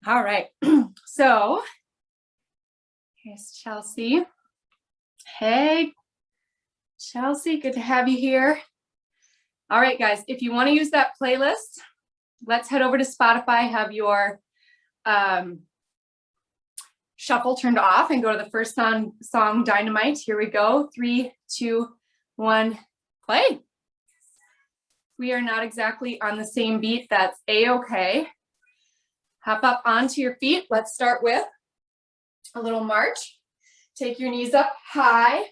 All right. So here's Chelsea. Hey, Chelsea, good to have you here. All right, guys, if you want to use that playlist, let's head over to Spotify, have your shuffle turned off and go to the first song Dynamite. Here we go. 3, 2, 1, play. We are not exactly on the same beat. That's a-okay. Hop up onto your feet. Let's start with a little march. Take your knees up high.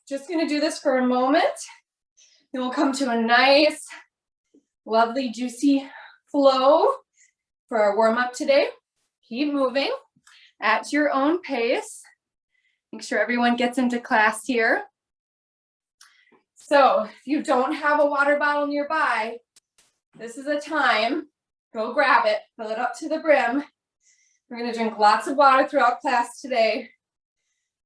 Just gonna do this for a moment. Then we'll come to a nice, lovely, juicy flow for our warm-up today. Keep moving at your own pace. Make sure everyone gets into class here. So if you don't have a water bottle nearby, this is a time. Go grab it, fill it up to the brim. We're gonna drink lots of water throughout class today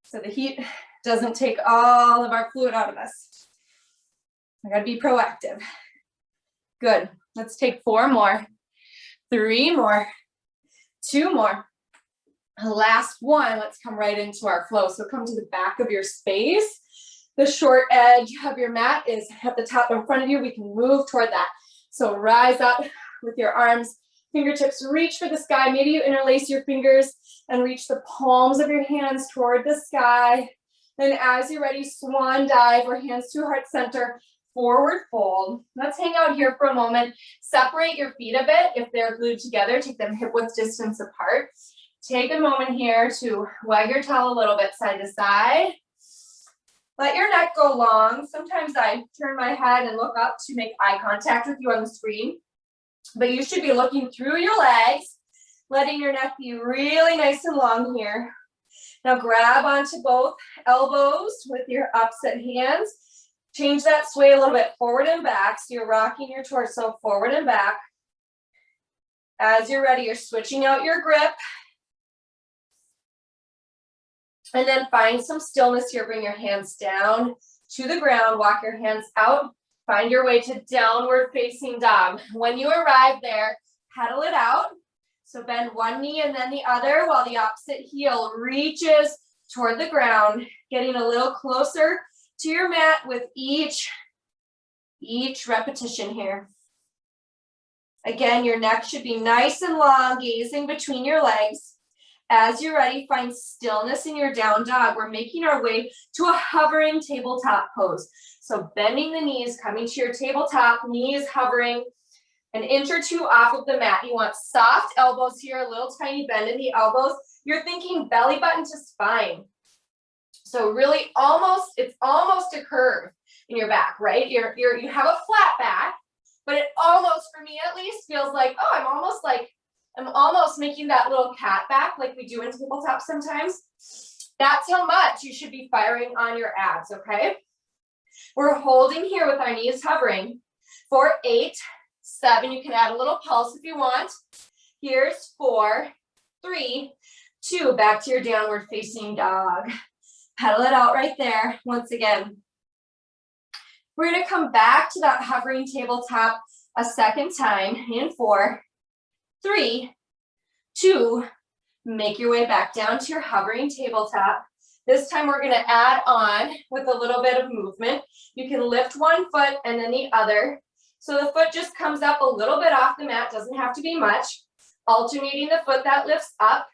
so the heat doesn't take all of our fluid out of us. I gotta be proactive. Good, let's take 4 more, 3 more, 2 more. Last one, let's come right into our flow. So come to the back of your space. The short edge of your mat is at the top in front of you. We can move toward that. So rise up with your arms, fingertips reach for the sky. Maybe you interlace your fingers and reach the palms of your hands toward the sky. Then as you're ready, swan dive or hands to heart center, forward fold. Let's hang out here for a moment. Separate your feet a bit. If they're glued together, take them hip width distance apart. Take a moment here to wag your tail a little bit side to side. Let your neck go long. Sometimes I turn my head and look up to make eye contact with you on the screen. But you should be looking through your legs, letting your neck be really nice and long here. Now grab onto both elbows with your opposite hands. Change that sway a little bit forward and back. So you're rocking your torso forward and back. As you're ready, you're switching out your grip. And then find some stillness here. Bring your hands down to the ground. Walk your hands out. Find your way to downward facing dog. When you arrive there, pedal it out. So bend one knee and then the other while the opposite heel reaches toward the ground, getting a little closer to your mat with each repetition here. Again, your neck should be nice and long, gazing between your legs. As you're ready, find stillness in your down dog. We're making our way to a hovering tabletop pose. So bending the knees, coming to your tabletop, knees hovering an inch or 2 off of the mat. You want soft elbows here, a little tiny bend in the elbows. You're thinking belly button to spine. So really it's almost a curve in your back, right? You have a flat back, but it almost, for me at least, feels like, oh, I'm almost making that little cat back like we do in tabletop sometimes. That's how much you should be firing on your abs, okay? We're holding here with our knees hovering for 8, 7. You can add a little pulse if you want. Here's 4, 3, 2. Back to your downward facing dog. Pedal it out right there. Once again, we're going to come back to that hovering tabletop a second time in 4, 3, 2, make your way back down to your hovering tabletop. This time we're going to add on with a little bit of movement. You can lift one foot and then the other. So the foot just comes up a little bit off the mat, doesn't have to be much. Alternating the foot that lifts up.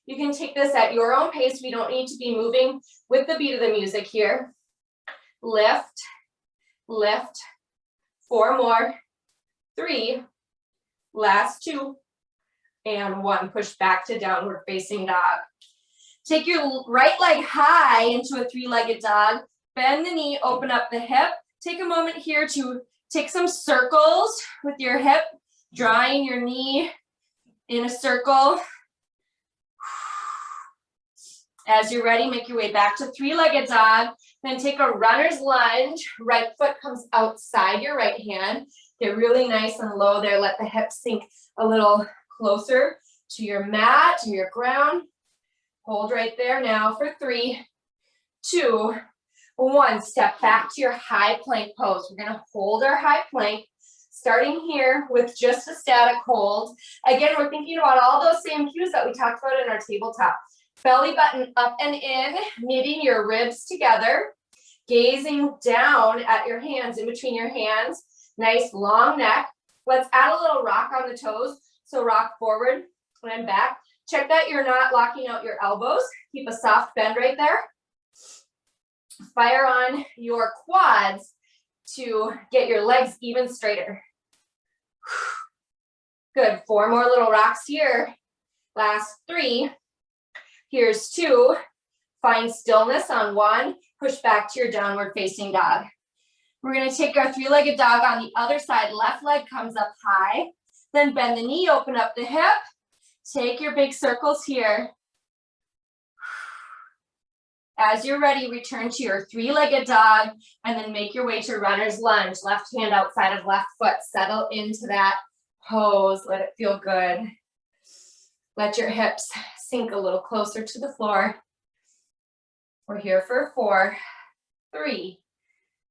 You can take this at your own pace. We don't need to be moving with the beat of the music here. Lift, lift, 4 more, 3, last 2, and 1. Push back to downward facing dog. Take your right leg high into a 3-legged dog. Bend the knee, open up the hip. Take a moment here to take some circles with your hip, drawing your knee in a circle. As you're ready, make your way back to 3-legged dog. Then take a runner's lunge. Right foot comes outside your right hand. Get really nice and low there. Let the hips sink a little closer to your mat, to your ground. Hold right there now for 3, 2, 1. Step back to your high plank pose. We're going to hold our high plank. starting here with just a static hold. Again, we're thinking about all those same cues that we talked about in our tabletop. Belly button up and in, knitting your ribs together, gazing down at your hands, in between your hands, nice long neck. Let's add a little rock on the toes. So rock forward and back. Check that you're not locking out your elbows. Keep a soft bend right there. Fire on your quads to get your legs even straighter. Good, 4 more little rocks here. Last 3. Here's 2. Find stillness on 1. Push back to your downward facing dog. We're gonna take our 3-legged dog on the other side. Left leg comes up high. Then bend the knee, open up the hip. Take your big circles here. As you're ready, return to your 3-legged dog and then make your way to runner's lunge. Left hand outside of left foot. Settle into that pose. Let it feel good. Let your hips sink a little closer to the floor. We're here for 4, 3,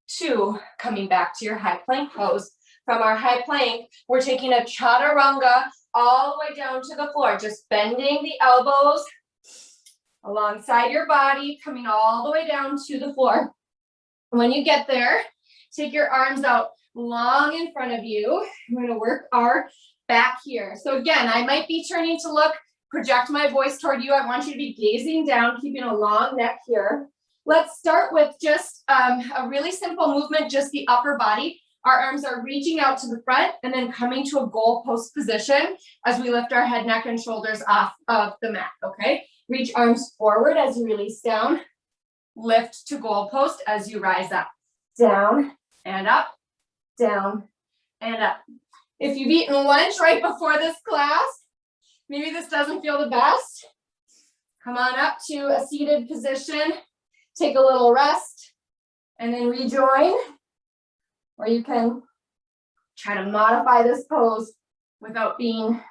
2, coming back to your high plank pose. From our high plank, we're taking a chaturanga all the way down to the floor, just bending the elbows alongside your body, coming all the way down to the floor. When you get there, take your arms out long in front of you. We're gonna work our back here. So again, I might be turning to look, project my voice toward you. I want you to be gazing down, keeping a long neck here. Let's start with just a really simple movement, just the upper body. Our arms are reaching out to the front and then coming to a goalpost position as we lift our head, neck, and shoulders off of the mat, okay? Reach arms forward as you release down. Lift to goalpost as you rise up. Down and up, down and up. If you've eaten lunch right before this class, maybe this doesn't feel the best. Come on up to a seated position. Take a little rest and then rejoin. Or you can try to modify this pose without being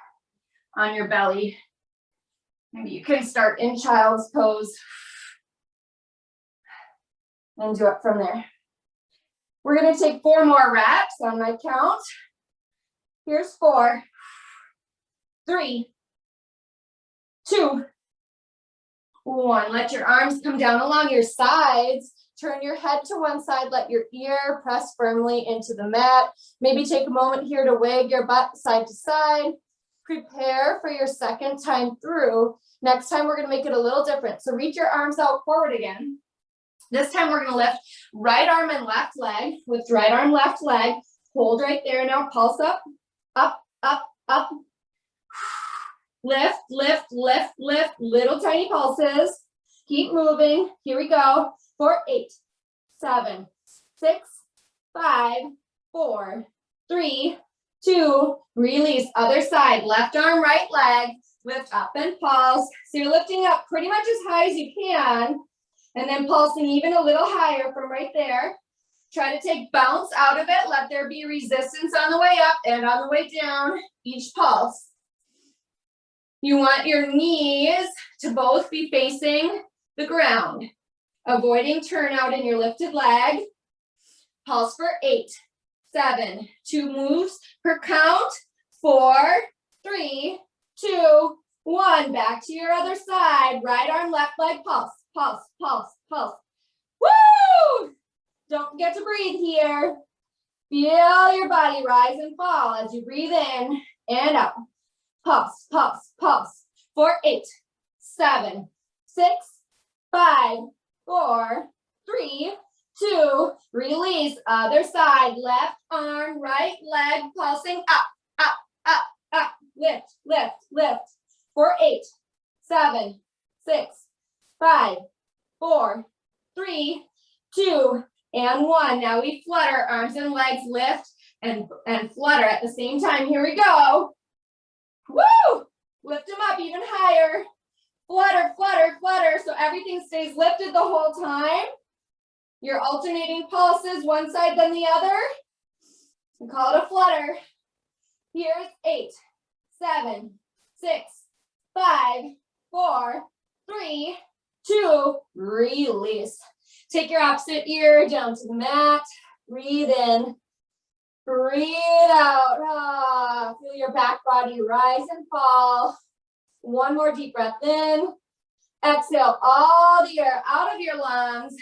on your belly. Maybe you can start in child's pose and do it from there. We're going to take 4 more reps on my count. Here's 4, 3, 2, 1. Let your arms come down along your sides. Turn your head to one side, let your ear press firmly into the mat. Maybe take a moment here to wag your butt side to side. Prepare for your second time through. Next time, we're gonna make it a little different. So reach your arms out forward again. This time, we're gonna lift right arm and left leg. Lift right arm, left leg. Hold right there now, pulse up, up, up, up. Lift, lift, lift, lift, little tiny pulses. Keep moving, here we go. For 8, 7, 6, 5, 4, 3, 2, release. Other side, left arm, right leg, lift up and pulse. So you're lifting up pretty much as high as you can, and then pulsing even a little higher from right there. Try to take bounce out of it. Let there be resistance on the way up and on the way down, each pulse. You want your knees to both be facing the ground. Avoiding turnout in your lifted leg. Pulse for 8, 7, 2 moves per count. 4, 3, 2, 1. Back to your other side. Right arm, left leg, pulse, pulse, pulse, pulse. Woo! Don't forget to breathe here. Feel your body rise and fall as you breathe in and out. Pulse, pulse, pulse. For 8, 7, 6, 5, 4, 3, 2, release. Other side, left arm, right leg, pulsing up, up, up, up. Lift, lift, lift. For 8, 7, 6, 5, 4, 3, 2, and 1. Now we flutter, arms and legs lift and flutter at the same time. Here we go. Woo! Lift them up even higher. Flutter, flutter, flutter, so everything stays lifted the whole time. You're alternating pulses, one side then the other. We call it a flutter. Here's 8, 7, 6, 5, 4, 3, 2, release. Take your opposite ear down to the mat. Breathe in. Breathe out. Ah, feel your back body rise and fall. One more deep breath in. Exhale all the air out of your lungs.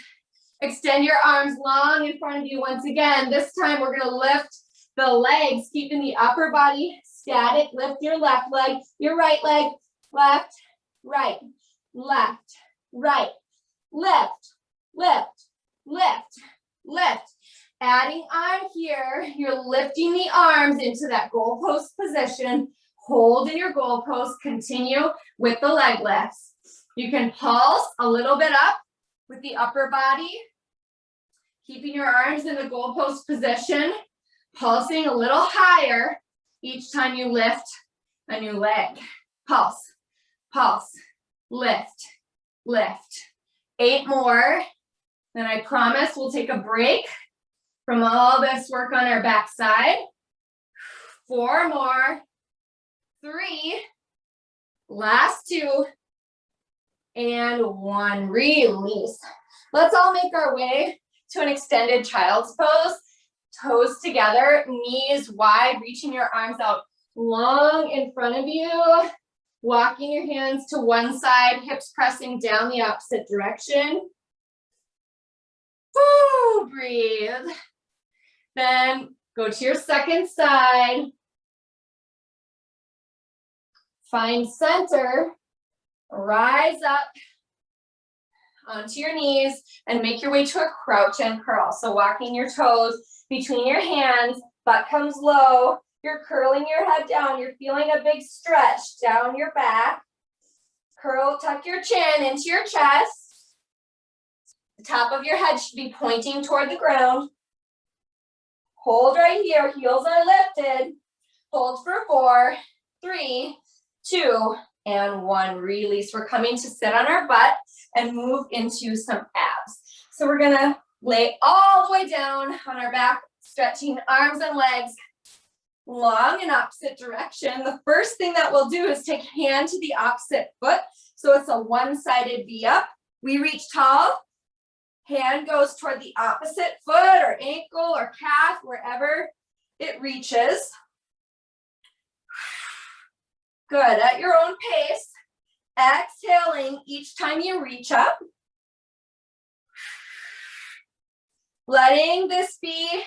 Extend your arms long in front of you once again. This time we're going to lift the legs, keeping the upper body static. Lift your left leg, your right leg, left, right, left, right, lift, lift, lift, lift. Adding on here, you're lifting the arms into that goalpost position. Hold in your goalpost, continue with the leg lifts. You can pulse a little bit up with the upper body, keeping your arms in the goalpost position, pulsing a little higher each time you lift a new leg. Pulse, pulse, lift, lift. 8 more. Then I promise we'll take a break from all this work on our backside. 4 more. 3. Last 2. And 1. Release. Let's all make our way to an extended child's pose. Toes together, knees wide, reaching your arms out long in front of you. Walking your hands to one side, hips pressing down the opposite direction. Woo, breathe. Then go to your second side. Find center. Rise up onto your knees and make your way to a crouch and curl. So walking your toes between your hands, butt comes low. You're curling your head down. You're feeling a big stretch down your back. Curl, tuck your chin into your chest. The top of your head should be pointing toward the ground. Hold right here. Heels are lifted. Hold for 4, 3, 2, and 1. Release. We're coming to sit on our butt and move into some abs. So we're going to lay all the way down on our back, stretching arms and legs long in opposite direction. The first thing that we'll do is take hand to the opposite foot. So it's a one-sided V up. We reach tall. Hand goes toward the opposite foot or ankle or calf, wherever it reaches. Good. At your own pace. Exhaling each time you reach up. Letting this be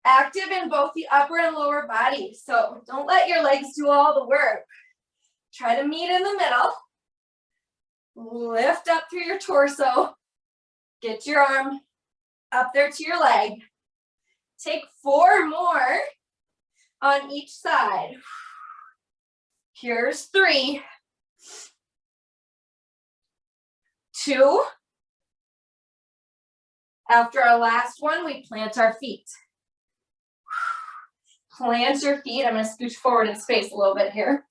active in both the upper and lower body. So don't let your legs do all the work. Try to meet in the middle. Lift up through your torso. Get your arm up there to your leg. Take 4 more on each side. Here's 3. 2. After our last one, we plant our feet. Plant your feet. I'm going to scooch forward in space a little bit here.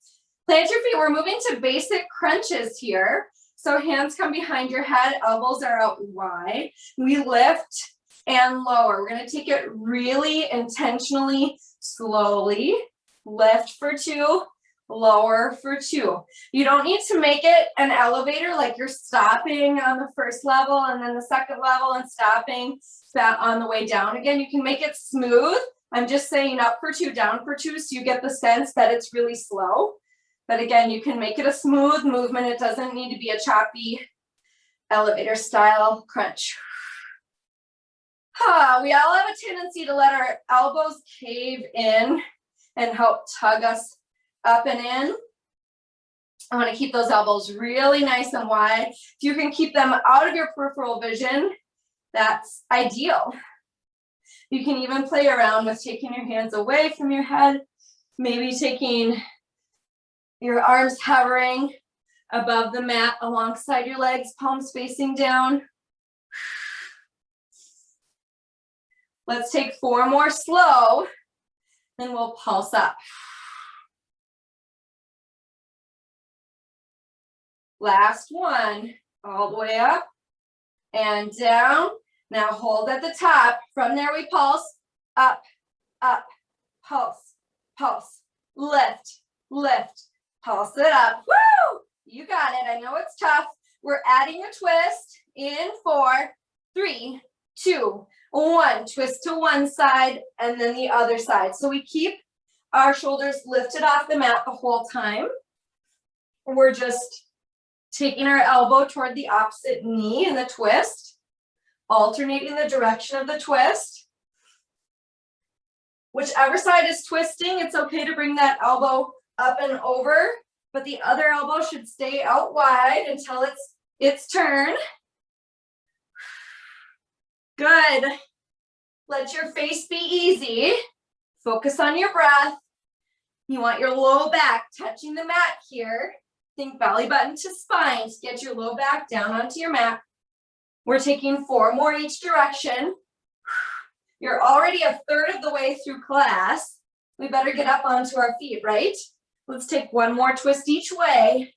Plant your feet. We're moving to basic crunches here. So hands come behind your head, elbows are out wide. We lift and lower. We're going to take it really intentionally, slowly. Lift for 2, lower for 2. You don't need to make it an elevator like you're stopping on the first level and then the second level and stopping that on the way down again. You can make it smooth. I'm just saying up for 2, down for 2, so you get the sense that it's really slow. But again, you can make it a smooth movement. It doesn't need to be a choppy elevator style crunch. We all have a tendency to let our elbows cave in and help tug us up and in. I want to keep those elbows really nice and wide. If you can keep them out of your peripheral vision, that's ideal. You can even play around with taking your hands away from your head, maybe taking your arms hovering above the mat alongside your legs, palms facing down. Let's take 4 more slow, then we'll pulse up. Last one, all the way up and down. Now hold at the top. From there we pulse, up, up, pulse, pulse, lift, lift. Pulse it up. Woo! You got it. I know it's tough. We're adding a twist in 4, 3, 2, 1, twist to one side and then the other side. So we keep our shoulders lifted off the mat the whole time. We're just taking our elbow toward the opposite knee in the twist, alternating the direction of the twist. Whichever side is twisting, it's okay to bring that elbow up and over, but the other elbow should stay out wide until it's its turn. Good. Let your face be easy. Focus on your breath. You want your low back touching the mat here. Think belly button to spine to get your low back down onto your mat. We're taking 4 more each direction. You're already a third of the way through class. We better get up onto our feet, right? Let's take 1 more twist each way.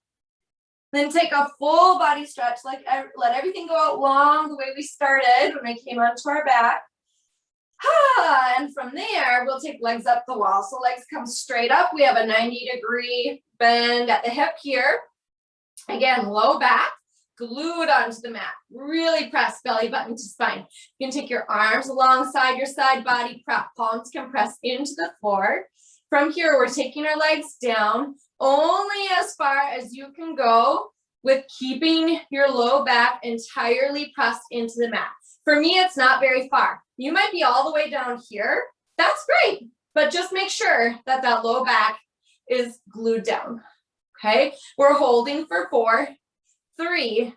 Then take a full body stretch, like let everything go out long the way we started when we came onto our back. And from there, we'll take legs up the wall. So legs come straight up. We have a 90-degree bend at the hip here. Again, low back, glued onto the mat. Really press belly button to spine. You can take your arms alongside your side body prep. Palms can press into the floor. From here, we're taking our legs down only as far as you can go with keeping your low back entirely pressed into the mat. For me, it's not very far. You might be all the way down here. That's great, but just make sure that that low back is glued down, okay? We're holding for 4, 3,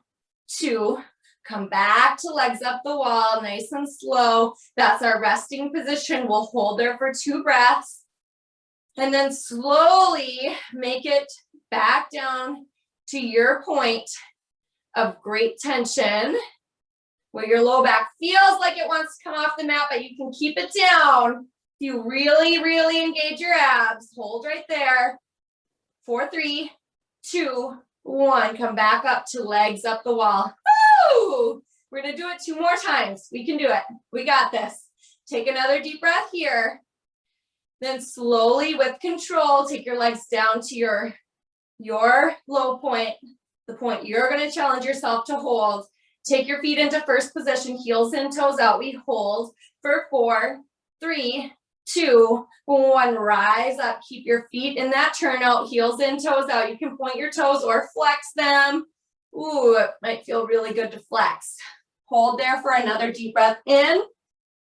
2, come back to legs up the wall, nice and slow. That's our resting position. We'll hold there for 2 breaths. And then slowly make it back down to your point of great tension, where your low back feels like it wants to come off the mat, but you can keep it down. If you really, really engage your abs, hold right there. 4, 3, 2, 1. Come back up to legs up the wall. Woo! We're gonna do it 2 more times. We can do it. We got this. Take another deep breath here. Then slowly with control, take your legs down to your low point, the point you're gonna challenge yourself to hold. Take your feet into first position, heels in, toes out. We hold for 4, 3, 2, 1. Rise up, keep your feet in that turnout, heels in, toes out. You can point your toes or flex them. Ooh, it might feel really good to flex. Hold there for another deep breath in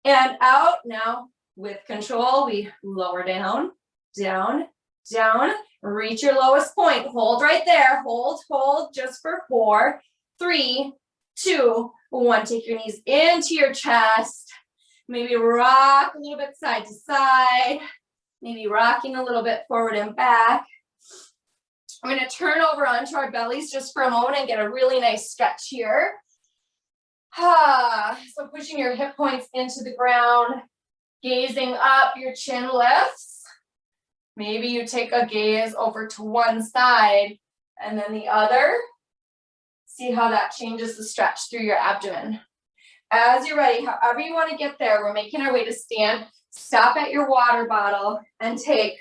and out. Now, with control, we lower down, down, down. Reach your lowest point. Hold right there. Hold, hold, just for 4, 3, 2, 1. Take your knees into your chest. Maybe rock a little bit side to side. Maybe rocking a little bit forward and back. We're going to turn over onto our bellies just for a moment and get a really nice stretch here. So pushing your hip points into the ground. Gazing up, your chin lifts. Maybe you take a gaze over to one side and then the other. See how that changes the stretch through your abdomen. As you're ready, however you want to get there, we're making our way to stand. Stop at your water bottle and take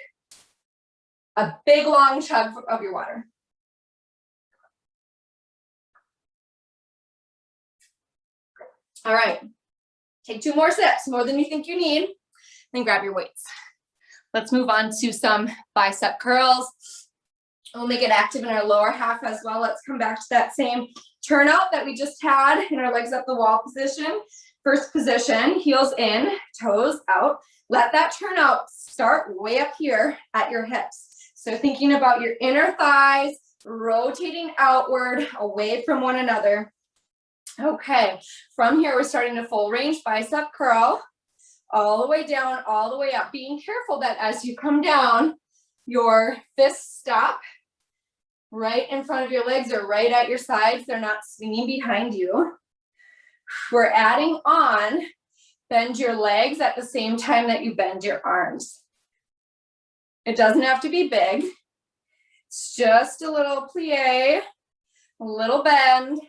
a big long chug of your water. All right. Take 2 more sips, more than you think you need. Then grab your weights. Let's move on to some bicep curls. We'll make it active in our lower half as well. Let's come back to that same turnout that we just had in our legs up the wall position. First position, heels in, toes out. Let that turnout start way up here at your hips. So thinking about your inner thighs, rotating outward, away from one another. Okay, from here, we're starting to full range bicep curl, all the way down, all the way up. Being careful that as you come down, your fists stop right in front of your legs or right at your sides. They're not swinging behind you. We're adding on, bend your legs at the same time that you bend your arms. It doesn't have to be big. It's just a little plie, a little bend.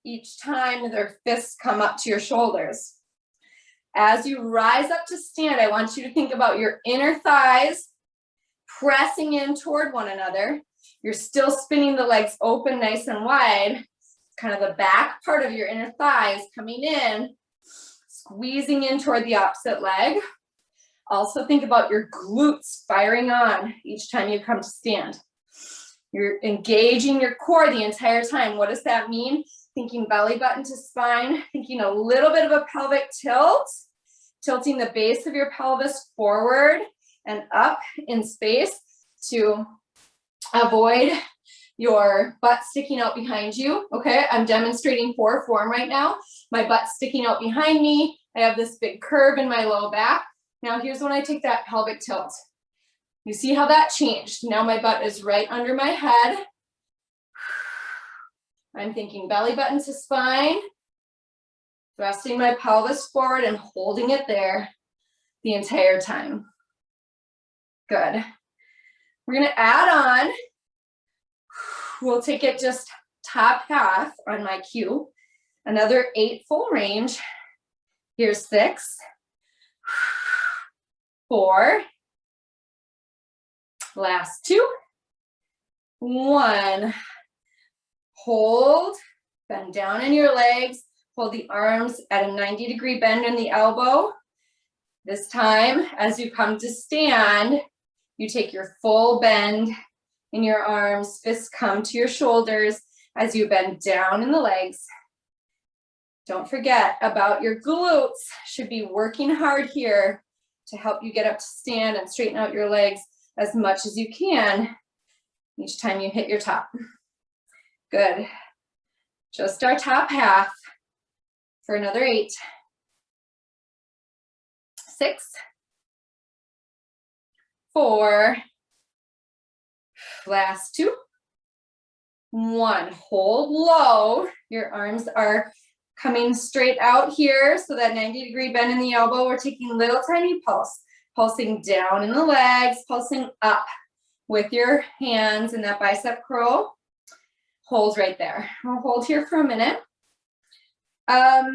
Each time their fists come up to your shoulders. As you rise up to stand, I want you to think about your inner thighs pressing in toward one another. You're still spinning the legs open nice and wide. Kind of the back part of your inner thighs coming in. squeezing in toward the opposite leg. Also think about your glutes firing on each time you come to stand. You're engaging your core the entire time. What does that mean? Thinking belly button to spine, thinking a little bit of a pelvic tilt, tilting the base of your pelvis forward and up in space to avoid your butt sticking out behind you. Okay, I'm demonstrating poor form right now. My butt's sticking out behind me. I have this big curve in my low back. Now here's when I take that pelvic tilt. You see how that changed? Now my butt is right under my head. I'm thinking belly button to spine, thrusting my pelvis forward and holding it there the entire time. Good. We're gonna add on. We'll take it just top half on my cue. Another 8 full range. Here's 6, 4, last 2, 1. Hold, bend down in your legs, hold the arms at a 90-degree bend in the elbow. This time, as you come to stand, you take your full bend in your arms, fists come to your shoulders as you bend down in the legs. Don't forget about your glutes, should be working hard here to help you get up to stand and straighten out your legs as much as you can each time you hit your top. Good. Just our top half for another 8, 6, 4, last 2, 1. Hold low. Your arms are coming straight out here, so that 90-degree bend in the elbow. We're taking little tiny pulse, pulsing down in the legs, pulsing up with your hands in that bicep curl. Hold right there. I'll hold here for a minute. I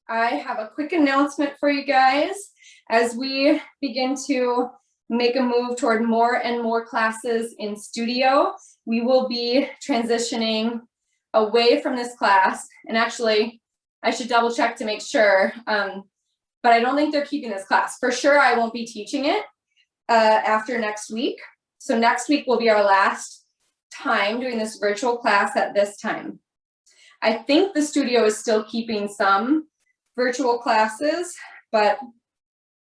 have a quick announcement for you guys. As we begin to make a move toward more and more classes in studio, we will be transitioning away from this class. And actually, I should double check to make sure, but I don't think they're keeping this class. For sure, I won't be teaching it after next week. So next week will be our last time doing this virtual class at this time. I think the studio is still keeping some virtual classes, but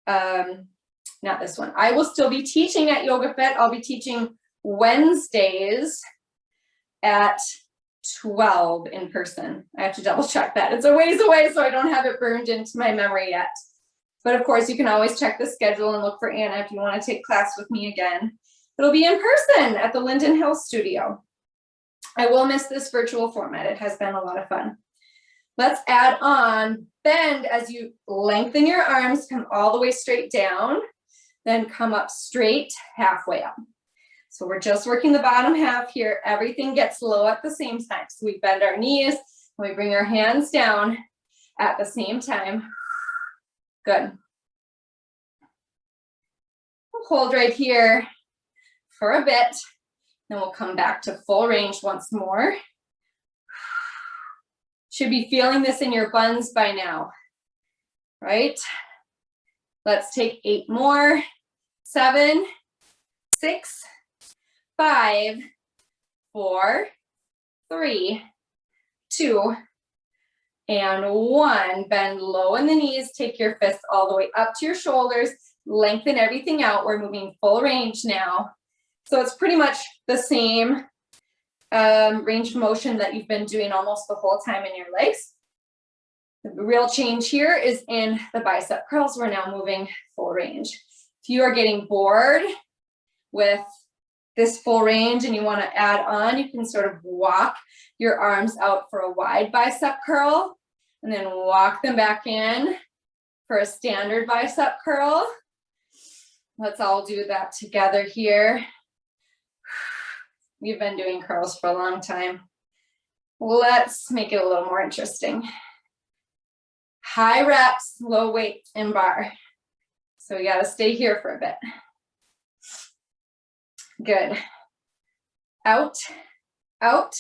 not this one. I will still be teaching at Yoga Fit. I'll be teaching Wednesdays at 12 in person. I have to double check that. It's a ways away, so I don't have it burned into my memory yet. But of course, you can always check the schedule and look for Anna if you want to take class with me again. It'll be in person at the Linden Hill studio. I will miss this virtual format. It has been a lot of fun. Let's add on bend as you lengthen your arms, come all the way straight down, then come up straight halfway up. So we're just working the bottom half here. Everything gets low at the same time. So we bend our knees and we bring our hands down at the same time. Good. We'll hold right here for a bit, then we'll come back to full range once more. Should be feeling this in your buns by now, right? Let's take 8 more. 7, 6, 5, 4, 3, 2, and 1. Bend low in the knees, take your fists all the way up to your shoulders, lengthen everything out. We're moving full range now. So it's pretty much the same range of motion that you've been doing almost the whole time in your legs. The real change here is in the bicep curls. We're now moving full range. If you are getting bored with this full range and you want to add on, you can sort of walk your arms out for a wide bicep curl and then walk them back in for a standard bicep curl. Let's all do that together here. We've been doing curls for a long time. Let's make it a little more interesting. High reps, low weight in bar. So we gotta stay here for a bit. Good. Out, out,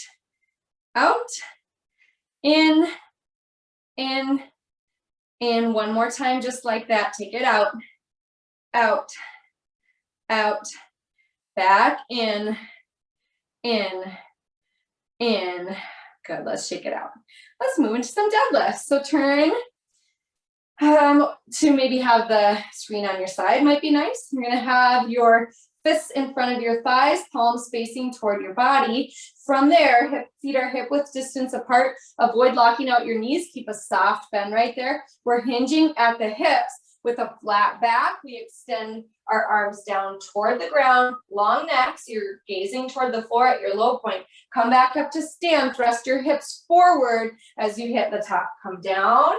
out, in, In one more time, just like that. Take it out, out, out, back, in. Good, let's shake it out. Let's move into some deadlifts. So turn to maybe have the screen on your side might be nice. You're gonna have your fists in front of your thighs, palms facing toward your body. From there, feet are hip width distance apart. Avoid locking out your knees. Keep a soft bend right there. We're hinging at the hips with a flat back. We extend our arms down toward the ground, long necks. You're gazing toward the floor at your low point. Come back up to stand. Thrust your hips forward as you hit the top. Come down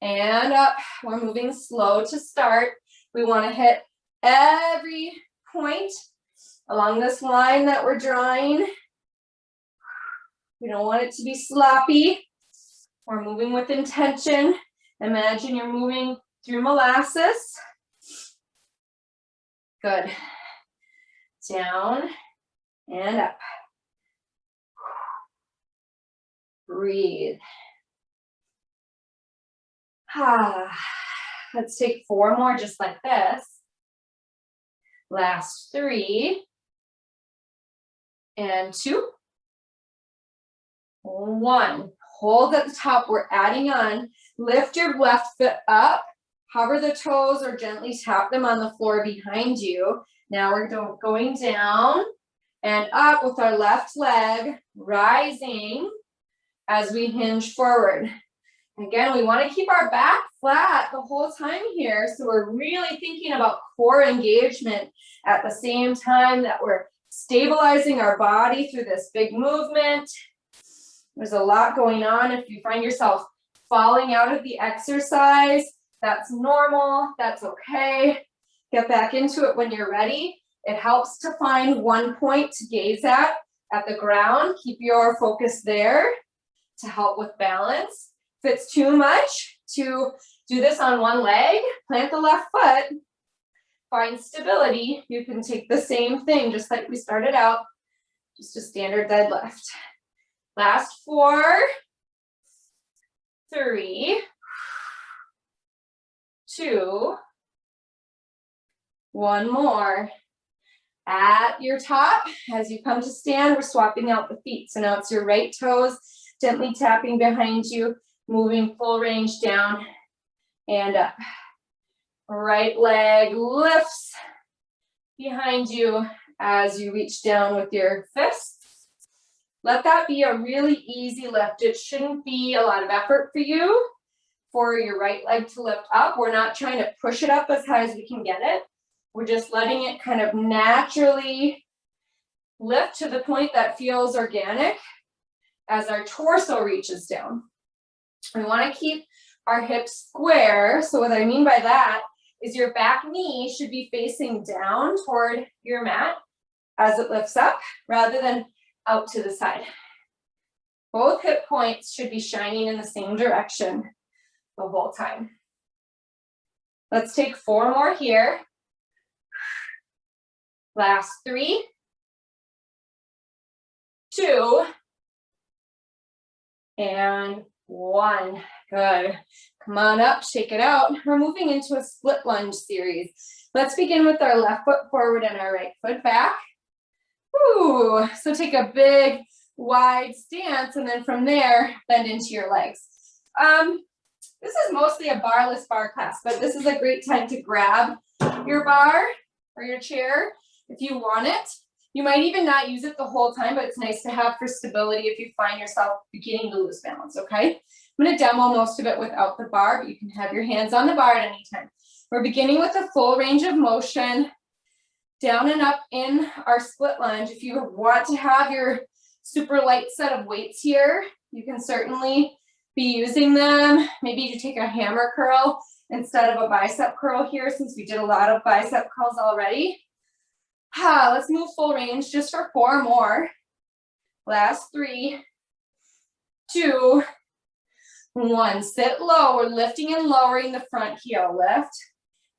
and up. We're moving slow to start. We want to hit every point along this line that we're drawing. We don't want it to be sloppy. We're moving with intention. Imagine you're moving through molasses. Good. Down and up. Breathe. Let's take 4 more just like this. Last 3. And 2. 1. Hold at the top. We're adding on. Lift your left foot up. Hover the toes or gently tap them on the floor behind you. Now we're going down and up with our left leg, rising as we hinge forward. Again, we want to keep our back flat the whole time here. So we're really thinking about core engagement at the same time that we're stabilizing our body through this big movement. There's a lot going on. If you find yourself falling out of the exercise, that's normal, that's okay. Get back into it when you're ready. It helps to find one point to gaze at the ground. Keep your focus there to help with balance. If it's too much to do this on one leg, plant the left foot, find stability. You can take the same thing, just like we started out, just a standard deadlift. Last 4, 3, 2, 1 more. At your top, as you come to stand, we're swapping out the feet. So now it's your right toes gently tapping behind you, moving full range down and up. Right leg lifts behind you as you reach down with your fists. Let that be a really easy lift. It shouldn't be a lot of effort for you for your right leg to lift up. We're not trying to push it up as high as we can get it. We're just letting it kind of naturally lift to the point that feels organic as our torso reaches down. We want to keep our hips square. So what I mean by that is your back knee should be facing down toward your mat as it lifts up rather than out to the side. Both hip points should be shining in the same direction the whole time. Let's take 4 more here. Last 3, 2, and 1. Good. Come on up, shake it out. We're moving into a split lunge series. Let's begin with our left foot forward and our right foot back. Woo. So take a big, wide stance, and then from there, bend into your legs. This is mostly a barreless bar class, but this is a great time to grab your bar or your chair if you want it. You might even not use it the whole time, but it's nice to have for stability if you find yourself beginning to lose balance, okay? I'm gonna demo most of it without the bar, but you can have your hands on the bar at any time. We're beginning with a full range of motion, down and up in our split lunge. If you want to have your super light set of weights here, you can certainly be using them. Maybe you take a hammer curl instead of a bicep curl here, since we did a lot of bicep curls already. Let's move full range just for 4 more. Last 3, 2, 1. Sit low. We're lifting and lowering the front heel. Lift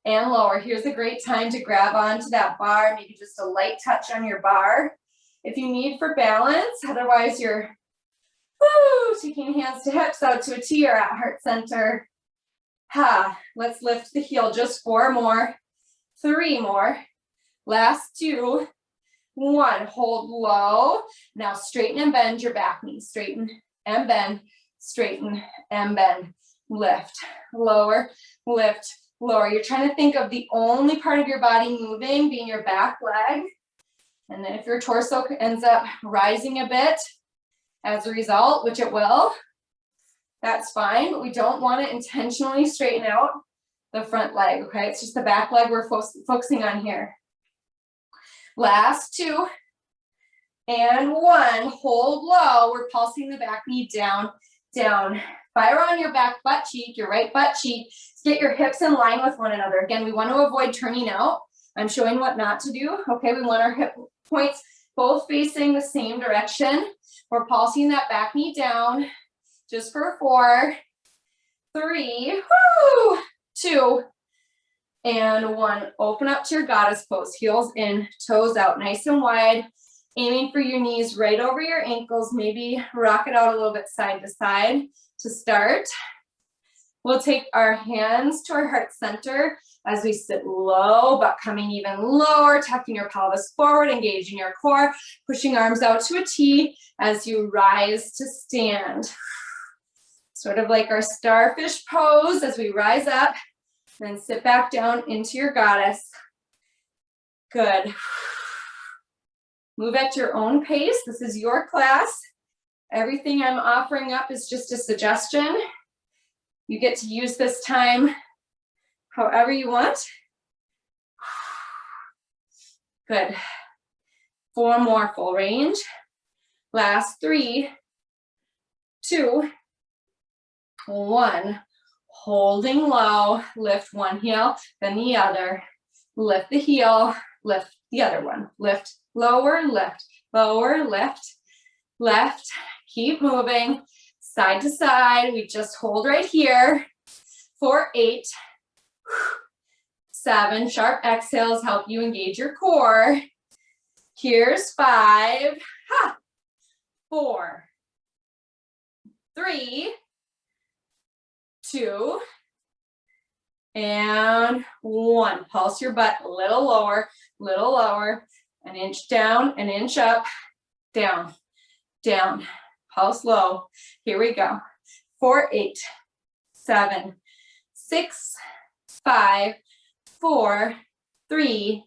and lower. Here's a great time to grab onto that bar, maybe just a light touch on your bar if you need for balance. Otherwise, you're taking hands to hips, out to a T or at heart center. Let's lift the heel, just 4 more, 3 more, last 2, 1, hold low. Now straighten and bend your back knee, straighten and bend, straighten and bend, lift, lower, lift, lower. You're trying to think of the only part of your body moving being your back leg. And then if your torso ends up rising a bit as a result, which it will, that's fine, but we don't want to intentionally straighten out the front leg, okay? It's just the back leg we're focusing on here. Last 2 and 1, hold low. We're pulsing the back knee down, down. Fire on your back butt cheek, your right butt cheek. Get your hips in line with one another. Again, we want to avoid turning out. I'm showing what not to do. Okay, we want our hip points both facing the same direction. We're pulsing that back knee down. Just for 4, 3, 2, and 1. Open up to your goddess pose. Heels in, toes out, nice and wide. Aiming for your knees right over your ankles. Maybe rock it out a little bit side to side to start. We'll take our hands to our heart center as we sit low, but coming even lower, tucking your pelvis forward, engaging your core, pushing arms out to a T as you rise to stand. Sort of like our starfish pose as we rise up, then sit back down into your goddess. Good. Move at your own pace. This is your class. Everything I'm offering up is just a suggestion. You get to use this time however you want. Good. 4 more, full range. Last 3, 2, 1. Holding low, lift one heel, then the other. Lift the heel, lift the other one. Lift, lower, lift, left. Keep moving, side to side. We just hold right here for 8, 7. Sharp exhales help you engage your core. Here's 5, 4, 3, 2, and 1. Pulse your butt a little lower, an inch down, an inch up, down, down. Pulse low. Here we go. 4, 8, 7, 6, 5, 4, 3,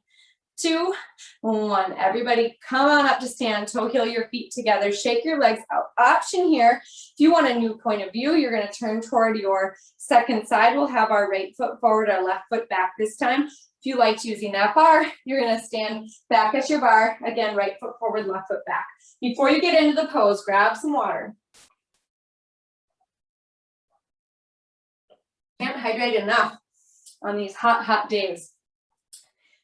2, 1. Everybody come on up to stand, toe heel your feet together, shake your legs out. Option here, if you want a new point of view, you're going to turn toward your second side. We'll have our right foot forward, our left foot back this time. If you liked using that bar, you're going to stand back at your bar. Again, right foot forward, left foot back. Before you get into the pose, grab some water. Can't hydrate enough on these hot, hot days.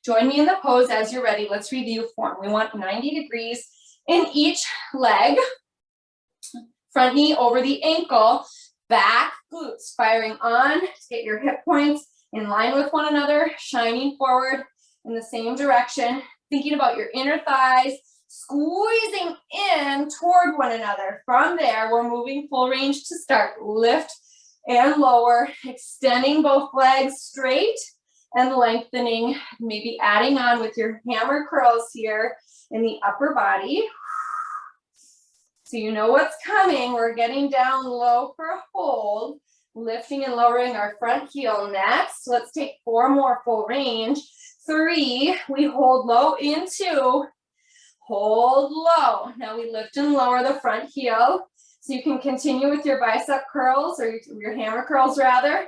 Join me in the pose as you're ready. Let's review form. We want 90 degrees in each leg. Front knee over the ankle. Back glutes firing on. Get your hip points in line with one another, shining forward in the same direction. Thinking about your inner thighs, squeezing in toward one another. From there, we're moving full range to start. Lift and lower, extending both legs straight and lengthening, maybe adding on with your hammer curls here in the upper body. So you know what's coming. We're getting down low for a hold, lifting and lowering our front heel next. Let's take 4 more full range. 3, we hold low in 2, hold low. Now we lift and lower the front heel. So you can continue with your bicep curls or your hammer curls rather.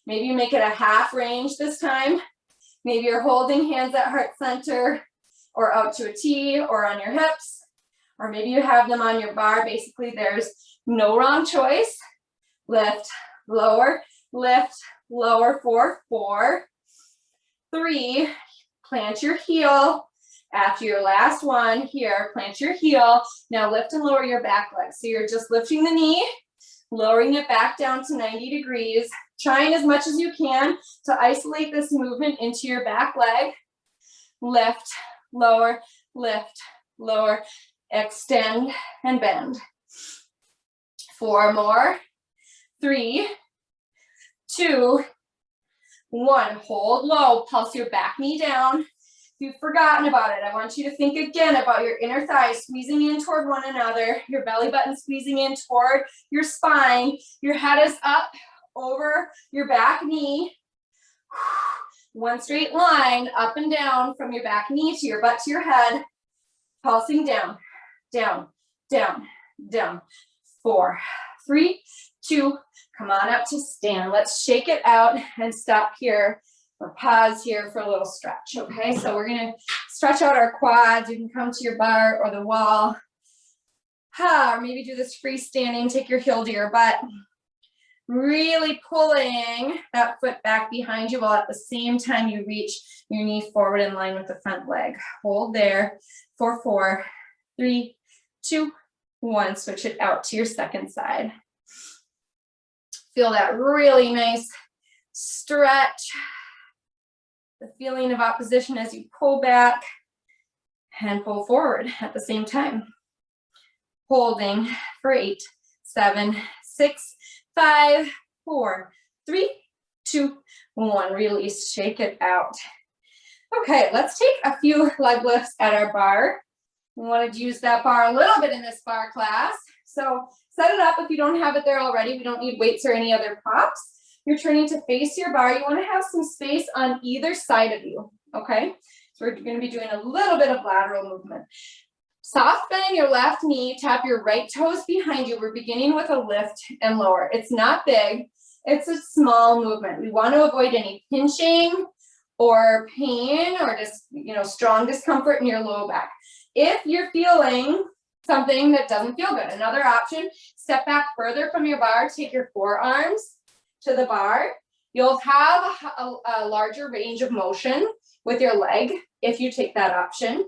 Maybe you make it a half range this time. Maybe you're holding hands at heart center or out to a T or on your hips. Or maybe you have them on your bar. Basically, there's no wrong choice. Lift, lower for 4, 3. Plant your heel. After your last one here, plant your heel. Now lift and lower your back leg. So you're just lifting the knee, lowering it back down to 90 degrees. Trying as much as you can to isolate this movement into your back leg. Lift, lower, extend and bend. 4 more. 3, 2, 1. Hold low, pulse your back knee down. If you've forgotten about it, I want you to think again about your inner thighs squeezing in toward one another, your belly button squeezing in toward your spine, your head is up over your back knee. One straight line up and down from your back knee to your butt to your head, pulsing down, down, down, down. 4, 3, 2, come on up to stand. Let's shake it out and stop here or pause here for a little stretch, okay? So we're gonna stretch out our quads. You can come to your bar or the wall. Or maybe do this freestanding, take your heel to your butt. Really pulling that foot back behind you while at the same time you reach your knee forward in line with the front leg. Hold there for 4, 3, 2, 1. Switch it out to your second side. Feel that really nice stretch. The feeling of opposition as you pull back and pull forward at the same time. Holding for 8, 7, 6, 5, 4, 3, 2, 1. Release, shake it out. Okay, let's take a few leg lifts at our bar. We want to use that bar a little bit in this bar class. So set it up if you don't have it there already. We don't need weights or any other props. You're turning to face your bar. You want to have some space on either side of you, okay? So we're going to be doing a little bit of lateral movement. Soft bend your left knee, tap your right toes behind you. We're beginning with a lift and lower. It's not big, it's a small movement. We want to avoid any pinching or pain or just, strong discomfort in your low back. If you're feeling something that doesn't feel good, another option, step back further from your bar, take your forearms to the bar. You'll have a larger range of motion with your leg if you take that option.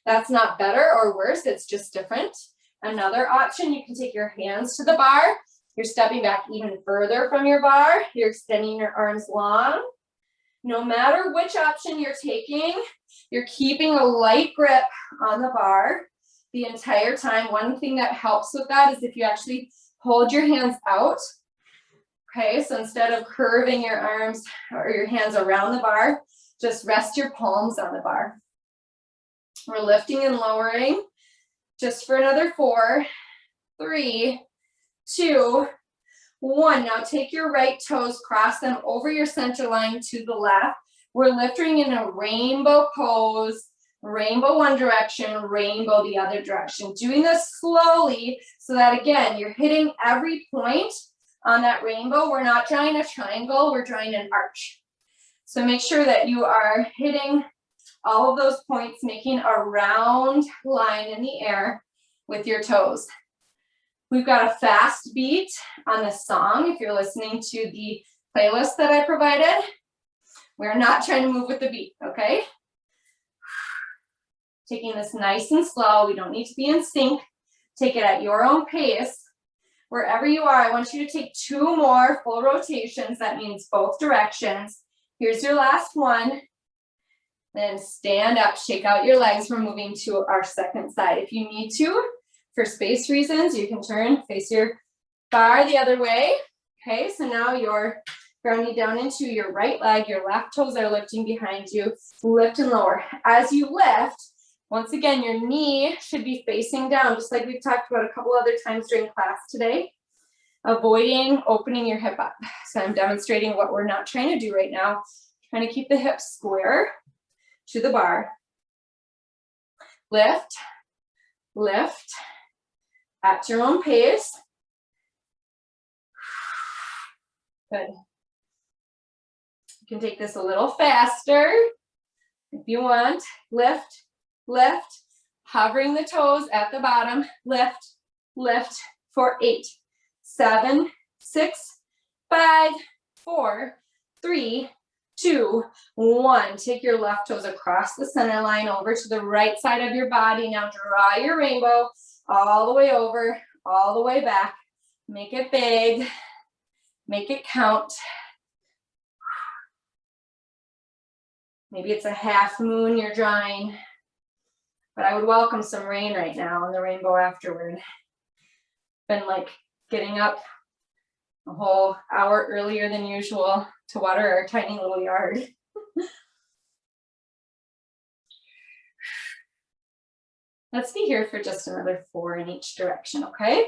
That's not better or worse, it's just different. Another option, you can take your hands to the bar. You're stepping back even further from your bar. You're extending your arms long. No matter which option you're taking, you're keeping a light grip on the bar the entire time. One thing that helps with that is if you actually hold your hands out. Okay, so instead of curving your arms or your hands around the bar, just rest your palms on the bar. We're lifting and lowering just for another 4, 3, 2, 1. Now take your right toes, cross them over your center line to the left. We're lifting in a rainbow pose, rainbow one direction, rainbow the other direction. Doing this slowly so that, again, you're hitting every point on that rainbow. We're not drawing a triangle, we're drawing an arch. So make sure that you are hitting all of those points, making a round line in the air with your toes. We've got a fast beat on the song if you're listening to the playlist that I provided. We're not trying to move with the beat, okay? Taking this nice and slow. We don't need to be in sync. Take it at your own pace. Wherever you are, I want you to take 2 more full rotations. That means both directions. Here's your last one. Then stand up, shake out your legs. We're moving to our second side. If you need to, for space reasons, you can turn, face your bar the other way. Okay, so now you're grounding down into your right leg. Your left toes are lifting behind you. Lift and lower. As you lift, once again, your knee should be facing down, just like we've talked about a couple other times during class today. Avoiding opening your hip up. So I'm demonstrating what we're not trying to do right now. Trying to keep the hips square to the bar. Lift, lift, at your own pace. Good. You can take this a little faster if you want. Lift, lift, hovering the toes at the bottom. Lift, lift for 8, 7, 6, 5, 4, 3, 2, 1. Take your left toes across the center line over to the right side of your body. Now draw your rainbow all the way over, all the way back. Make it big. Make it count. Maybe it's a half moon you're drawing, but I would welcome some rain right now and the rainbow afterward. Been like getting up a whole hour earlier than usual to water our tiny little yard. Let's be here for just another 4 in each direction, okay?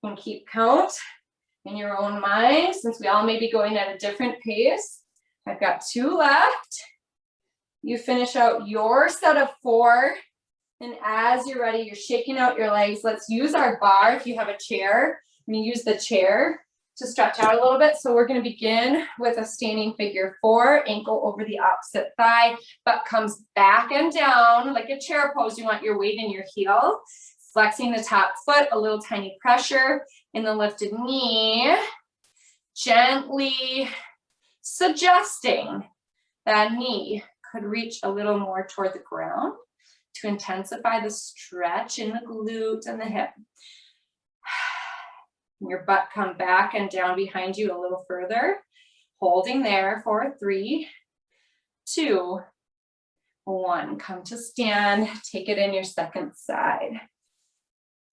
And keep count in your own mind, since we all may be going at a different pace. I've got 2 left. You finish out your set of 4, and as you're ready, you're shaking out your legs. Let's use our barre. If you have a chair, I'm going to use the chair to stretch out a little bit. So we're going to begin with a standing figure 4, ankle over the opposite thigh, butt comes back and down like a chair pose. You want your weight in your heel, flexing the top foot, a little tiny pressure in the lifted knee, gently suggesting that knee could reach a little more toward the ground to intensify the stretch in the glute and the hip. Your butt come back and down behind you a little further, holding there for 3, 2, 1. Come to stand, take it in your second side.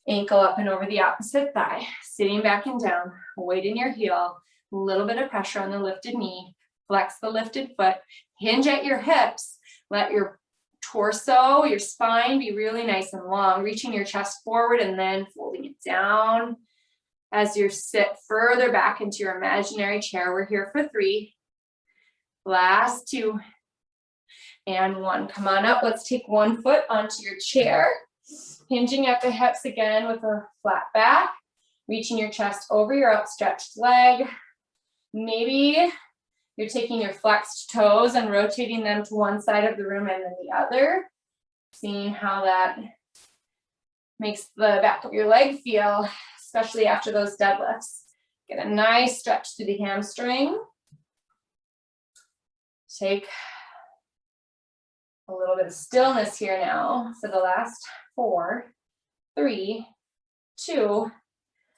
Ankle up and over the opposite thigh, sitting back and down, weight in your heel, a little bit of pressure on the lifted knee, flex the lifted foot, hinge at your hips, let your torso, your spine be really nice and long, reaching your chest forward and then folding it down. As you sit further back into your imaginary chair, we're here for 3, last 2, and 1. Come on up, let's take 1 foot onto your chair, hinging at the hips again with a flat back, reaching your chest over your outstretched leg. Maybe you're taking your flexed toes and rotating them to one side of the room and then the other, seeing how that makes the back of your leg feel, especially after those deadlifts. Get a nice stretch through the hamstring. Take a little bit of stillness here now for the last 4, 3, 2,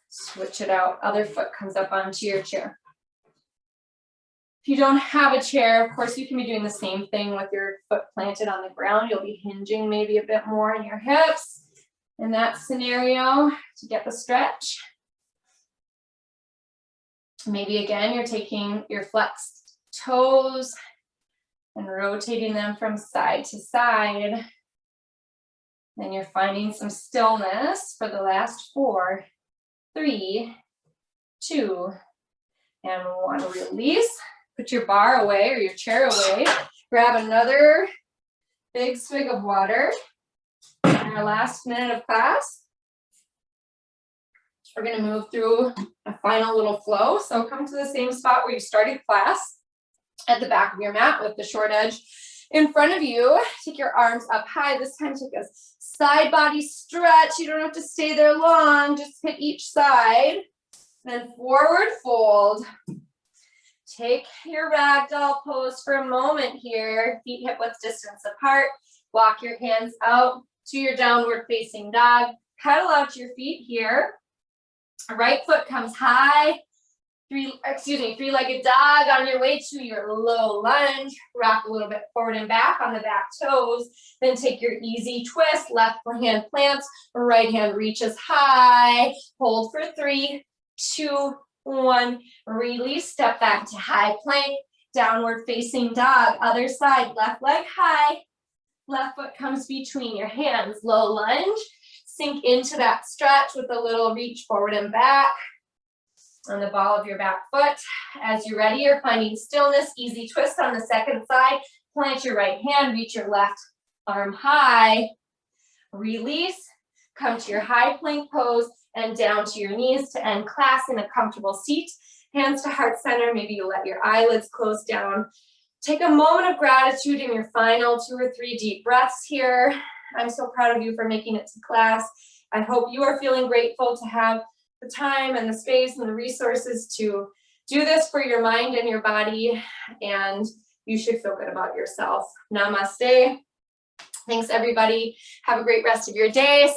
switch it out. Other foot comes up onto your chair. If you don't have a chair, of course, you can be doing the same thing with your foot planted on the ground. You'll be hinging maybe a bit more in your hips in that scenario to get the stretch. Maybe again, you're taking your flexed toes and rotating them from side to side. Then you're finding some stillness for the last 4, 3, 2, and 1. Release. Put your bar away or your chair away. Grab another big swig of water. In our last minute of class, we're going to move through a final little flow. So come to the same spot where you started class at the back of your mat with the short edge in front of you. Take your arms up high. This time take a side body stretch. You don't have to stay there long. Just hit each side. Then forward fold. Take your ragdoll pose for a moment here. Feet hip width distance apart. Walk your hands out to your downward facing dog. Pedal out your feet here. Right foot comes high. Three-legged dog on your way to your low lunge. Rock a little bit forward and back on the back toes. Then take your easy twist. Left hand plants. Right hand reaches high. Hold for 3, 2, 1. Release. Step back to high plank. Downward facing dog. Other side. Left leg high. Left foot comes between your hands. Low lunge. Sink into that stretch with a little reach forward and back on the ball of your back foot. As you're ready, you're finding stillness. Easy twist on the second side. Plant your right hand. Reach your left arm high. Release. Come to your high plank pose and down to your knees to end class in a comfortable seat. Hands to heart center. Maybe you let your eyelids close down. Take a moment of gratitude in your final 2 or 3 deep breaths here. I'm so proud of you for making it to class. I hope you are feeling grateful to have the time and the space and the resources to do this for your mind and your body, and you should feel good about yourself. Namaste. Thanks, everybody. Have a great rest of your day. Stay